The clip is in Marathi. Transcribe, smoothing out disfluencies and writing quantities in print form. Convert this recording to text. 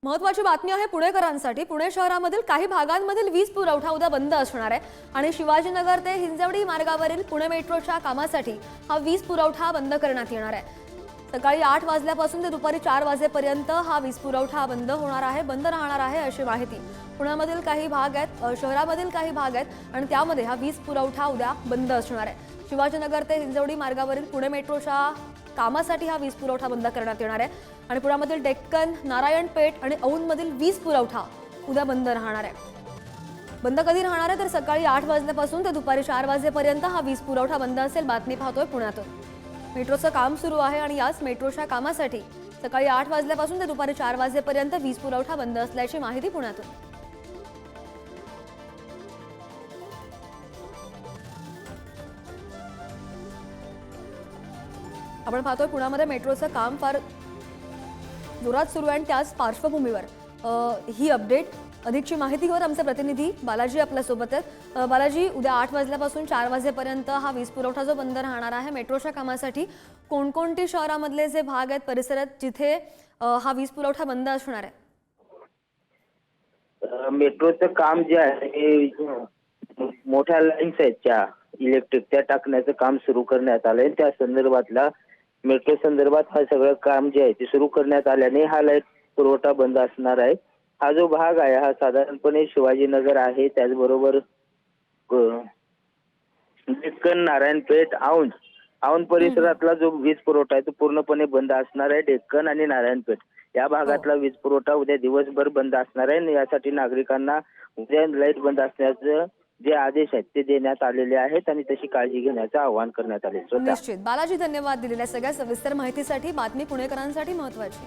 महत्त्वाची बातमी आहे पुणेकरांसाठी। पुणे शहरामधील काही भागांमधील वीज पुरवठा उद्या बंद असणार आहे आणि शिवाजीनगर ते हिंजवडी मार्गावरील पुणे मेट्रोच्या कामासाठी हा वीज पुरवठा बंद करण्यात येणार आहे। सकाळी 8 वाजल्यापासून ते दुपारी 4 वाजेपर्यंत हा वीज पुरवठा बंद होणार आहे, बंद राहणार आहे अशी माहिती पुण्यामधील काही भाग आहेत, शहरामधील काही भाग आहेत आणि त्यामध्ये हा वीज पुरवठा उद्या बंद असणार आहे। शिवाजीनगर ते हिंजवडी मार्गावरील पुणे मेट्रोच्या कामासाठी हा वीज पुरवठा बंद करण्यात येणार आहे आणि पुण्यामधील डेक्कन, नारायणपेठ आणि औंधमधील वीज पुरवठा उद्या बंद राहणार आहे। बंद कधी राहणार आहे तर सकाळी 8 वाजल्यापासून ते दुपारी 4 वाजेपर्यंत हा वीज पुरवठा बंद असेल। बातमी पाहतोय पुण्यातून। मेट्रोचं काम सुरू आहे आणि याच मेट्रोच्या कामासाठी सकाळी 8 वाजल्यापासून ते दुपारी 4 वाजेपर्यंत वीज पुरवठा बंद असल्याची माहिती पुण्यातून। आपण पाहतोय पुण्यामध्ये मेट्रोचं काम फार जोरात सुरू आहे आणि त्याच पार्श्वभूमीवर ही अपडेट अधिकची माहिती घेऊन आमचे प्रतिनिधी बालाजी आपल्या सोबत आहेत। बालाजी, उद्या 8 वाजल्यापासून 4 वाजेपर्यंत हा वीज पुरवठा जो बंद राहणार आहे मेट्रोच्या कामासाठी, कोणकोणती शहरामधले जे भाग आहेत परिसरात जिथे हा वीज पुरवठा बंद असणार आहे? मेट्रोचं काम जे आहे मोठ्या लाईन्स आहेत त्या इलेक्ट्रिक त्या टाकण्याचं काम सुरू करण्यात आलंय। त्या संदर्भातला मेट्रो संदर्भात हा सगळं काम जे आहे ते सुरू करण्यात आल्याने हा लाईट पुरवठा बंद असणार आहे। हा जो भाग आहे हा साधारणपणे शिवाजीनगर आहे, त्याचबरोबर डेक्कन, नारायणपेठ, औंध परिसरातला जो वीज पुरवठा आहे तो पूर्णपणे बंद असणार आहे। डेक्कन आणि नारायणपेठ या भागातला वीज पुरवठा उद्या दिवसभर बंद असणार आहे। यासाठी नागरिकांना उद्या लाईट बंद असण्याचं जे आदेश आहेत ते देण्यात आलेले आहेत आणि तशी काळजी घेण्याचं आवाहन करण्यात आले। निश्चित बालाजी, धन्यवाद दिलेल्या सगळ्या सविस्तर माहितीसाठी। बातमी पुणेकरांसाठी महत्त्वाची।